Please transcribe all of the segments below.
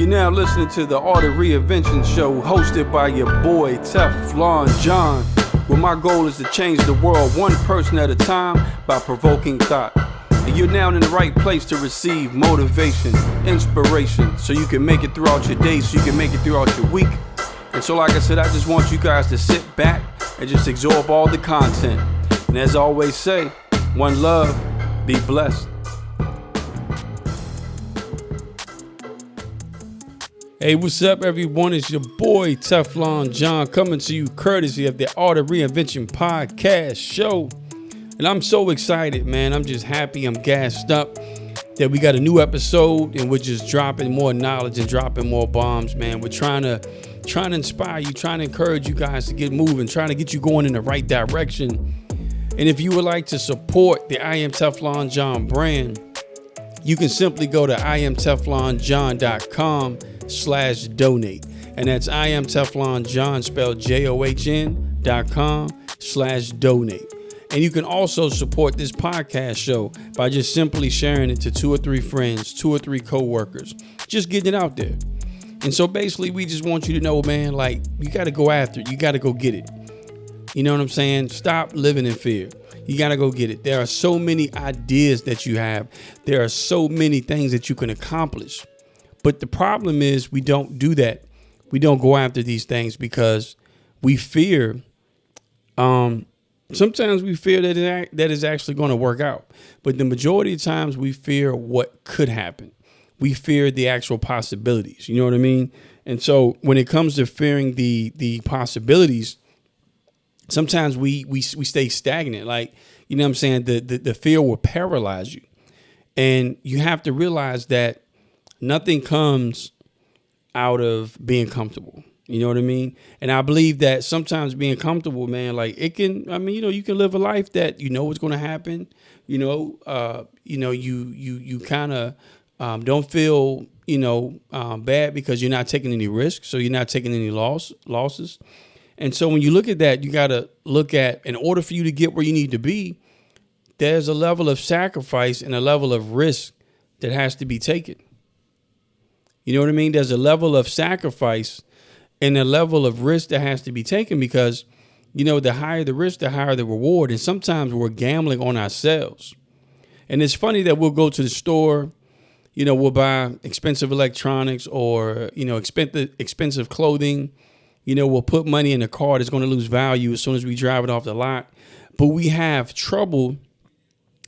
You're now listening to the Art of Reinvention show hosted by your boy TeflonJohn, where my goal is to change the world one person at a time by provoking thought. And you're now in the right place to receive motivation, inspiration, so you can make it throughout your day, so you can make it throughout your week. And so like I said, I just want you guys to sit back and just absorb all the content. And as I always say, one love, be blessed. Hey, what's up, everyone? It's your boy TeflonJohn coming to you courtesy of the Art of Reinvention podcast show. And I'm so excited, man. I'm just happy. I'm gassed up that we got a new episode and we're just dropping more knowledge and dropping more bombs, man. We're trying to inspire you, trying to encourage you guys to get moving, trying to get you going in the right direction. And if you would like to support the I Am TeflonJohn brand, you can simply go to iamteflonjohn.com/donate. And that's iamteflonjohn spelled JOHN.com/donate. And you can also support this podcast show by just simply sharing it to 2 or 3 friends, 2 or 3 coworkers, just getting it out there. And so basically we just want you to know, man, like, you got to go after it. You got to go get it. You know what I'm saying? Stop living in fear. You got to go get it. There are so many ideas that you have. There are so many things that you can accomplish. But the problem is we don't do that. We don't go after these things because we fear. Sometimes we fear that is actually going to work out. But the majority of times we fear what could happen. We fear the actual possibilities. You know what I mean? And so when it comes to fearing the possibilities, sometimes we stay stagnant. Like, you know what I'm saying? The fear will paralyze you. And you have to realize that nothing comes out of being comfortable. You know what I mean? And I believe that sometimes being comfortable, man, like you can live a life that you know what's going to happen. You kind of don't feel, bad because you're not taking any risks. So you're not taking any losses. And so when you look at that, you got to look at, in order for you to get where you need to be, there's a level of sacrifice and a level of risk that has to be taken. You know what I mean? There's a level of sacrifice and a level of risk that has to be taken because, the higher the risk, the higher the reward. And sometimes we're gambling on ourselves. And it's funny that we'll go to the store, we'll buy expensive electronics or, expensive clothing. We'll put money in a car that's going to lose value as soon as we drive it off the lot. But we have trouble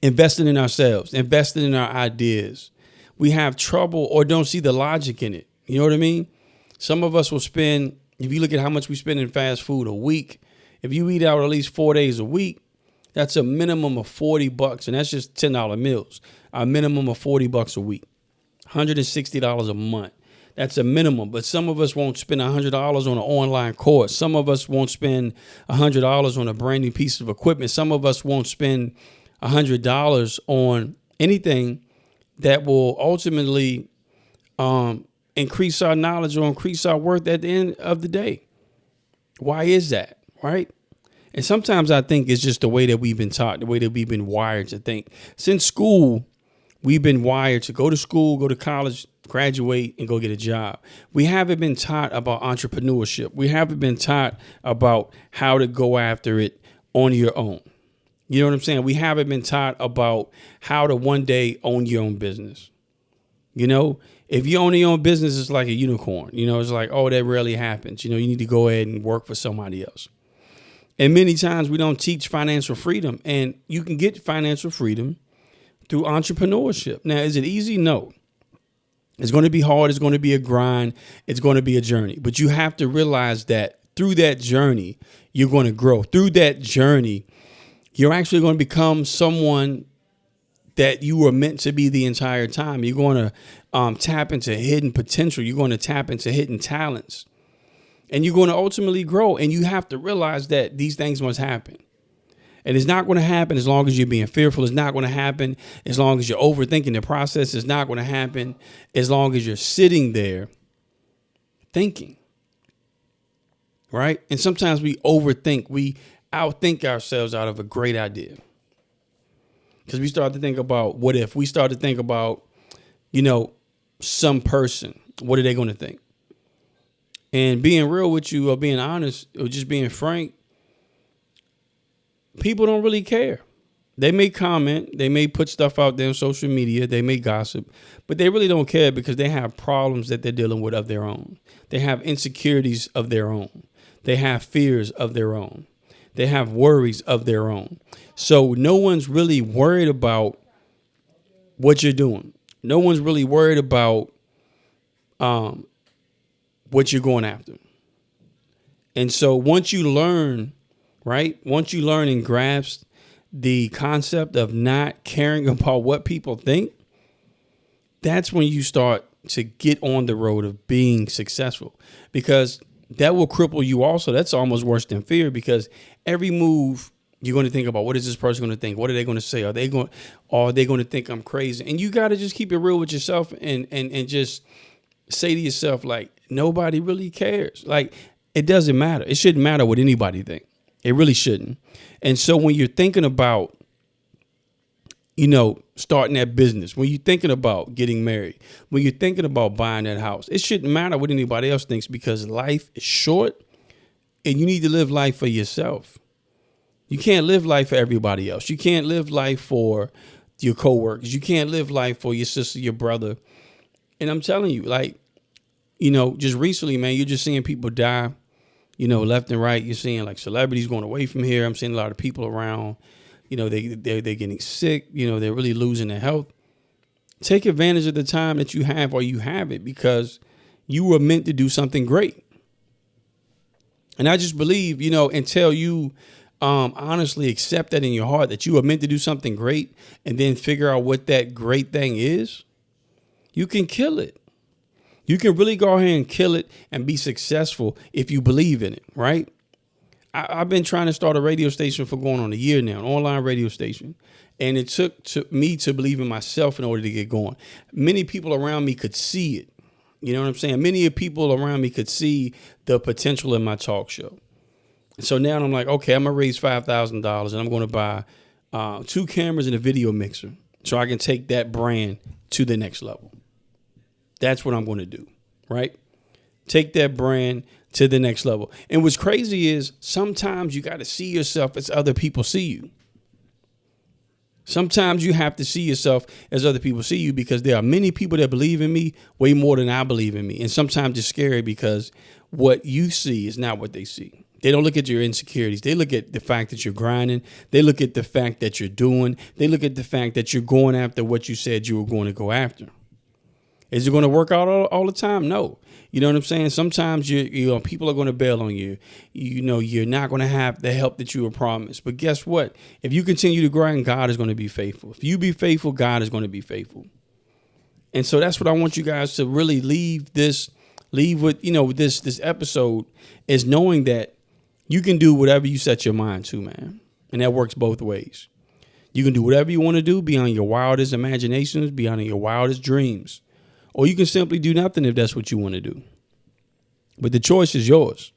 investing in ourselves, investing in our ideas. We have trouble or don't see the logic in it. You know what I mean? Some of us will spend, if you look at how much we spend in fast food a week, if you eat out at least 4 days a week, that's a minimum of $40. And that's just $10 meals. A minimum of $40 a week, $160 a month. That's a minimum. But some of us won't spend $100 on an online course. Some of us won't spend $100 on a brand new piece of equipment. Some of us won't spend $100 on anything that will ultimately increase our knowledge or increase our worth at the end of the day. Why is that? Right? And sometimes I think it's just the way that we've been taught, the way that we've been wired to think. Since school, we've been wired to go to school, go to college, graduate, and go get a job. We haven't been taught about entrepreneurship. We haven't been taught about how to go after it on your own. You know what I'm saying? We haven't been taught about how to one day own your own business. If you own your own business, it's like a unicorn. It's like, oh, that rarely happens. You need to go ahead and work for somebody else. And many times we don't teach financial freedom. And you can get financial freedom through entrepreneurship. Now, is it easy? No. It's going to be hard. It's going to be a grind. It's going to be a journey. But you have to realize that through that journey, you're going to grow. Through that journey, you're actually going to become someone that you were meant to be the entire time. You're going to tap into hidden potential. You're going to tap into hidden talents. And you're going to ultimately grow. And you have to realize that these things must happen. And it's not going to happen as long as you're being fearful. It's not going to happen as long as you're overthinking the process. It's not going to happen as long as you're sitting there thinking. Right? And sometimes we overthink. We outthink ourselves out of a great idea. Because we start to think about what if. We start to think about, some person, What are they going to think? And being real with you, or being honest, or just being frank, people don't really care. They may comment, they may put stuff out there on social media, they may gossip, but they really don't care because they have problems that they're dealing with of their own. They have insecurities of their own. They have fears of their own. They have worries of their own. So no one's really worried about what you're doing. No one's really worried about what you're going after. And so once you learn, right? Once you learn and grasp the concept of not caring about what people think, that's when you start to get on the road of being successful, because that will cripple you also. That's almost worse than fear, because every move you're going to think about, what is this person going to think? What are they going to say? Are they going to think I'm crazy? And you got to just keep it real with yourself and just say to yourself, like, nobody really cares. Like, it doesn't matter. It shouldn't matter what anybody think. It really shouldn't. And so when you're thinking about, starting that business, when you're thinking about getting married, when you're thinking about buying that house, it shouldn't matter what anybody else thinks, because life is short and you need to live life for yourself. You can't live life for everybody else. You can't live life for your coworkers. You can't live life for your sister, your brother. And I'm telling you, like, just recently, man, you're just seeing people die, left and right. You're seeing like celebrities going away from here. I'm seeing a lot of people around, they're getting sick. They're really losing their health. Take advantage of the time that you have while you have it, because you were meant to do something great. And I just believe, until you honestly accept that in your heart, that you are meant to do something great, and then figure out what that great thing is, you can kill it. You can really go ahead and kill it and be successful if you believe in it, right? I've been trying to start a radio station for going on a year now, an online radio station. And it took me to believe in myself in order to get going. Many people around me could see it. You know what I'm saying? Many people around me could see the potential in my talk show. So now I'm like, okay, I'm going to raise $5,000 and I'm going to buy 2 cameras and a video mixer so I can take that brand to the next level. That's what I'm going to do, right? Take that brand to the next level. And what's crazy is sometimes you got to see yourself as other people see you. Sometimes you have to see yourself as other people see you, because there are many people that believe in me way more than I believe in me. And sometimes it's scary because what you see is not what they see. They don't look at your insecurities. They look at the fact that you're grinding. They look at the fact that you're doing. They look at the fact that you're going after what you said you were going to go after. Is it going to work out all the time? No. You know what I'm saying? Sometimes people are going to bail on you. You're not going to have the help that you were promised. But guess what? If you continue to grind, God is going to be faithful. If you be faithful, God is going to be faithful. And so that's what I want you guys to really leave with, this episode, is knowing that you can do whatever you set your mind to, man. And that works both ways. You can do whatever you want to do beyond your wildest imaginations, beyond your wildest dreams. Or you can simply do nothing if that's what you want to do. But the choice is yours.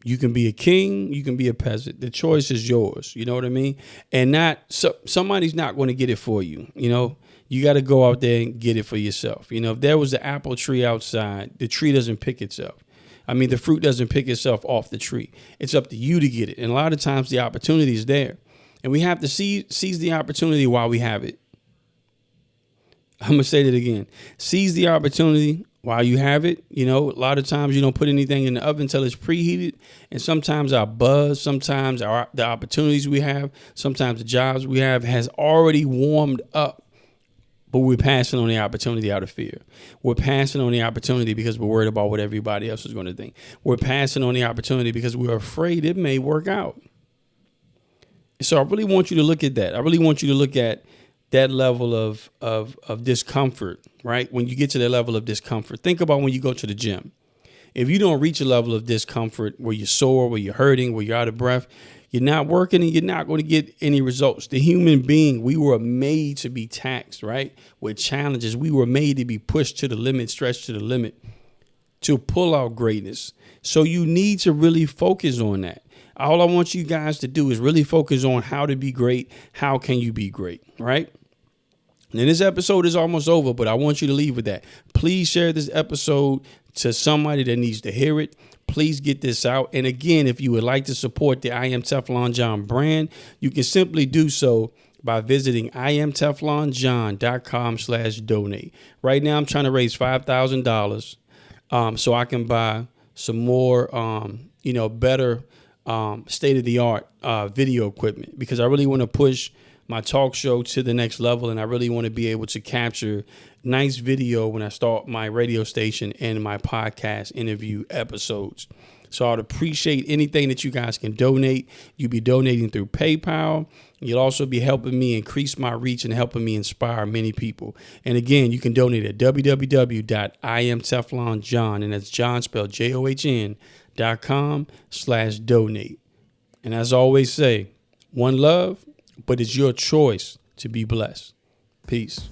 You can be a king. You can be a peasant. The choice is yours. You know what I mean? And somebody's not going to get it for you. You got to go out there and get it for yourself. If there was an apple tree outside, the tree doesn't pick itself. The fruit doesn't pick itself off the tree. It's up to you to get it. And a lot of times the opportunity is there. And we have to seize the opportunity while we have it. I'm going to say that again. Seize the opportunity while you have it. A lot of times you don't put anything in the oven until it's preheated. And sometimes our buzz, sometimes the opportunities we have, sometimes the jobs we have has already warmed up. But we're passing on the opportunity out of fear. We're passing on the opportunity because we're worried about what everybody else is going to think. We're passing on the opportunity because we're afraid it may work out. So I really want you to look at that. I really want you to look at that level of discomfort, right? When you get to that level of discomfort, think about when you go to the gym. If you don't reach a level of discomfort where you're sore, where you're hurting, where you're out of breath, you're not working and you're not going to get any results. The human being, we were made to be taxed, right? With challenges. We were made to be pushed to the limit, stretched to the limit, to pull out greatness. So you need to really focus on that. All I want you guys to do is really focus on how to be great. How can you be great, right? And this episode is almost over, but I want you to leave with that. Please share this episode to somebody that needs to hear it. Please get this out. And again, if you would like to support the I Am TeflonJohn brand, you can simply do so by visiting IamTeflonJohn.com/donate. Right now, I'm trying to raise $5,000 so I can buy some more, better state-of-the-art video equipment, because I really want to push my talk show to the next level, and I really want to be able to capture nice video when I start my radio station and my podcast interview episodes. So I'd appreciate anything that you guys can donate. You'll be donating through PayPal. You'll also be helping me increase my reach and helping me inspire many people. And again, you can donate at www.IamTeflonJohn, and that's John spelled JOHN.com/donate. And as I always say, one love, but it's your choice to be blessed. Peace.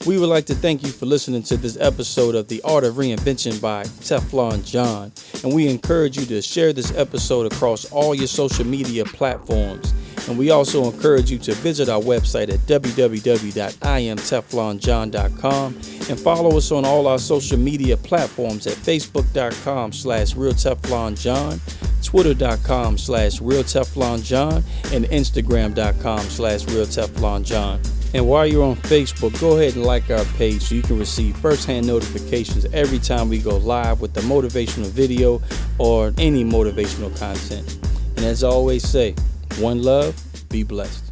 We would like to thank you for listening to this episode of The Art of Reinvention by TeflonJohn. And we encourage you to share this episode across all your social media platforms. And we also encourage you to visit our website at www.IamTeflonJohn.com and follow us on all our social media platforms at Facebook.com/RealTeflonJohn, Twitter.com/RealTeflonJohn, and Instagram.com/RealTeflonJohn. And while you're on Facebook, go ahead and like our page so you can receive first-hand notifications every time we go live with the motivational video or any motivational content. And as I always say, one love, be blessed.